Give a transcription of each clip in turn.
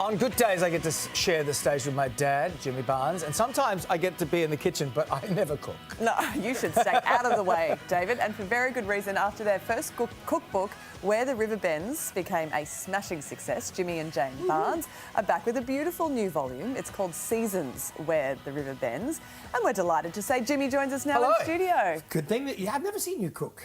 On good days, I get to share the stage with my dad, Jimmy Barnes, and sometimes I get to be in the kitchen, but I never cook. No, you should stay out of the way, David, and for very good reason. After their first cookbook, Where the River Bends, became a smashing success, Jimmy and Jane Barnes are back with a beautiful new volume. It's called Seasons, Where the River Bends, and we're delighted to say Jimmy joins us now in studio. Good thing that I've never seen you cook.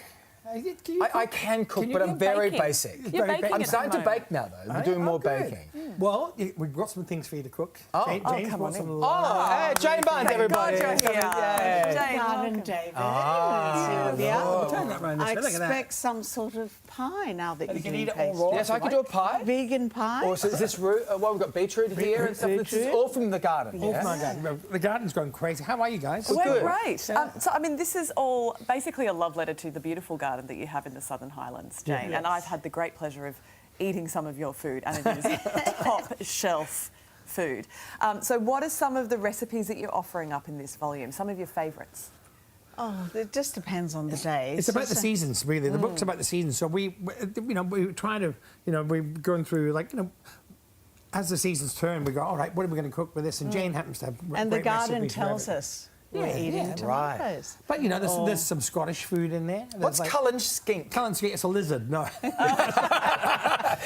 I can cook, but I'm very basic. You're baking I'm at starting the to moment. bake now, though. I'm doing more good. baking. Well, we've got some things for you to cook. Jane's come brought on some in. Hey, Jane Barnes, Thank everybody. God you're here. Yay. Jane, Garden, welcome. David. Sylvia. We'll turn that round this I way. Look at that. expect some sort of pie now that You you're can doing eat it all pastry. raw. Yes, I could do a pie. Vegan pie? Or is this root? Well, we've got beetroot here and stuff. This is Beetroot. all from the garden. Oh Yeah? my God, the garden's going crazy. How are you guys? We're good. great. So, I mean, this is all basically a love letter to the beautiful garden that you have in the Southern Highlands, Jane. Yes. And I've had the great pleasure of eating some of your food, and it is top shelf food. So what are some of the recipes that you're offering up in this volume? Some of your favourites? Oh, it just depends on the day. It's about the seasons, really. The book's about the seasons. So we try to, we're going through, as the seasons turn, we go, all right, what are we going to cook with this? And Jane happens to have And the great garden recipes for tells everything. us we're eating right. tomatoes. But, there's some Scottish food in there. What's Cullen skink? Cullen skink? It's a lizard. No.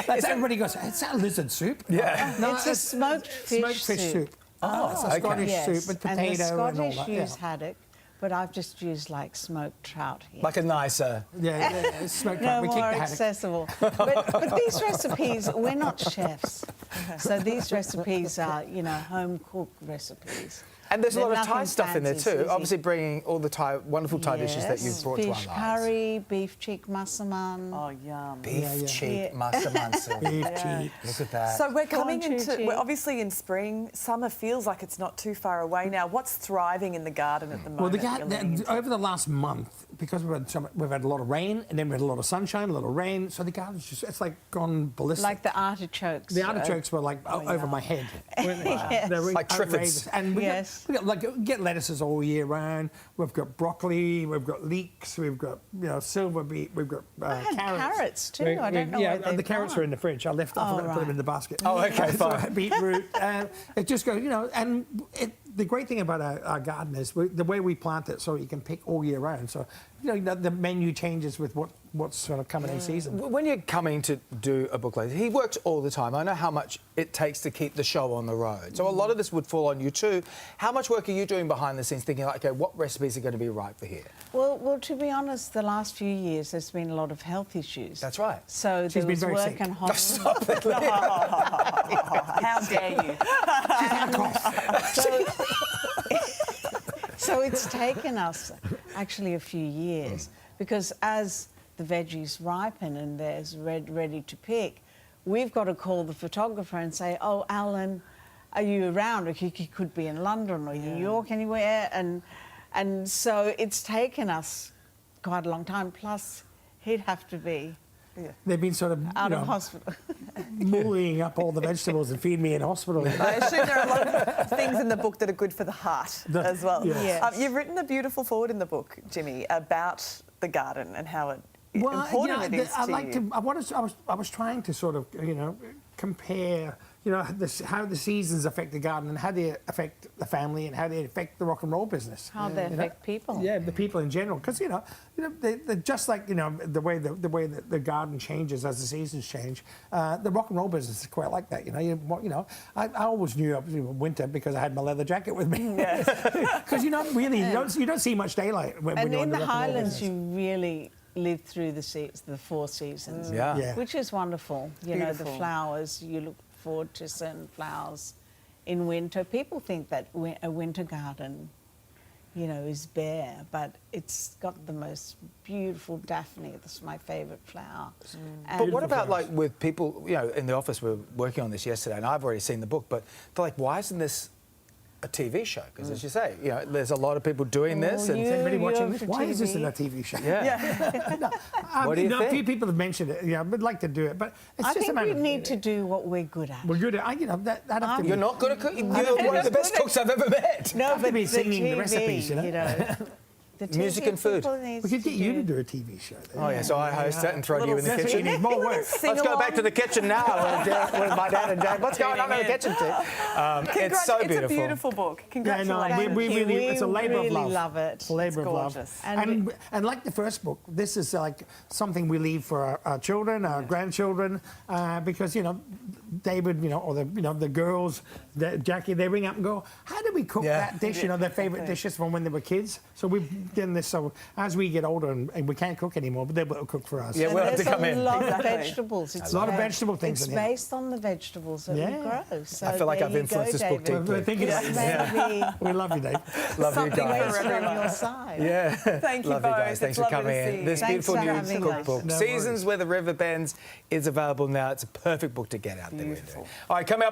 Everybody goes, is that a lizard soup? Yeah. No, It's a smoked fish soup. Oh, It's a okay. Scottish Yes. soup with potato and the and all Scottish that. use haddock, but I've just used smoked trout here. Like a nicer. Yeah, it's smoked No trout. We kick more the haddock. accessible. But these recipes, we're not chefs. So these recipes are, home-cooked recipes. And there's a They're lot of Thai nothing stuff in there fancy, too. easy. Obviously bringing all the wonderful Thai dishes that you've brought to our Fish lives. curry, beef cheek massaman. Oh, yum. Beef cheek, Yeah. masamansa. Beef cheek. Look at that. So we're coming Go on, into, Chi-Chi. we're obviously in spring. Summer feels like it's not too far away now. What's thriving in the garden at the moment? Well, that you're leaning into? over the last month, because we've had a lot of rain, and then we had a lot of sunshine, a lot of rain, so the garden's it's gone ballistic. Like the artichokes. The artichokes were over my head. They're Like Triffids. outrageous. And Yes. we get lettuces all year round. We've got broccoli, we've got leeks, we've got silver beet, we've got had carrots. carrots too. I don't know Yeah, where they've the carrots gone. are in the fridge. I forgot to put them right. in the basket. Oh, okay, fine. Beetroot. It just goes, and the great thing about our garden is the way we plant it, so you can pick all year round. So the menu changes with what's sort of coming in season. When you're coming to do a book like this, he works all the time. I know how much it takes to keep the show on the road. So a lot of this would fall on you too. How much work are you doing behind the scenes thinking, okay, what recipes are going to be right for here? Well, to be honest, the last few years there's been a lot of health issues. That's right. So She's there been was very work sick. and hospital. Stop it. How dare you? So it's taken us actually a few years because as the veggies ripen and there's ready to pick, we've got to call the photographer and say, oh, Alan, are you around? Or he could be in London or New York, anywhere. And so it's taken us quite a long time. Plus, he'd have to be They've been sort of out of hospital. mulling up all the vegetables and feeding me in hospital. I assume there are a lot of things in the book that are good for the heart as well. yes. Yes. You've written a beautiful foreword in the book, Jimmy, about the garden and how important it is I to like you. I was trying to sort of compare how the seasons affect the garden and how they affect the family and how they affect the rock and roll business. How they affect people. Yeah, the people in general, because they're just like the way that the garden changes as the seasons change. The rock and roll business is quite like that. I always knew it was winter because I had my leather jacket with me. Because you don't see much daylight when And you're in in the rock and roll Highlands, business. you really live through the 4 seasons. Yeah. Which is wonderful. The Beautiful. flowers, you look forward to certain flowers in winter. People think that a winter garden, is bare, but it's got the most beautiful daphne. That's my favourite flower. But what about with people, in the office, we were working on this yesterday and I've already seen the book, but they're like, why isn't this a TV show? Because as you say, there's a lot of people doing this. And Is anybody watching this? for Why is this TV? in a TV show? yeah. What do you A think? few people have mentioned it. Yeah, I would like to do it, but it's I just a think matter we of need to do what we're good at. We're good at. That'd have to be. You're not good at cooking? You're one of the best cooks I've ever met. No, have to but be the singing the TV, recipes, The Music and food. people needs We could to get you to do a TV show. Then. Oh, yeah, so I host it and throw you in the That's kitchen. even more work. Let's go back to the kitchen now with my dad and Dad. What's going on in the kitchen, too? It's so beautiful. It's a beautiful book. Yeah, Congratulations. no, we Thank you. really, it's a labour really of love. love it. It's a labour It's of love. gorgeous. And like the first book, this is like something we leave for our children, our grandchildren, because David, or the girls, Jackie, they ring up and go, "How do we cook that dish?" Their favourite dishes from when they were kids. So we've done this. So as we get older and we can't cook anymore, but they're able to cook for us. Yeah, And we'll have to there's come in. a lot Exactly. of vegetables. It's A lot of ba- vegetable things It's in here. based on the vegetables that we Yeah. grow. So I feel like there I've you influenced go, this book David. We're thinking It's about maybe We love you, Dave. Love you Something guys. for wasted on everyone. your side. Yeah. Thank you Love you guys. both. Thanks It's for lovely coming to see in. you. This Thanks beautiful for new having us. cookbook, No Seasons worries. Where the River Bends, is available now. It's a perfect book to get out there. Beautiful. All right, come out.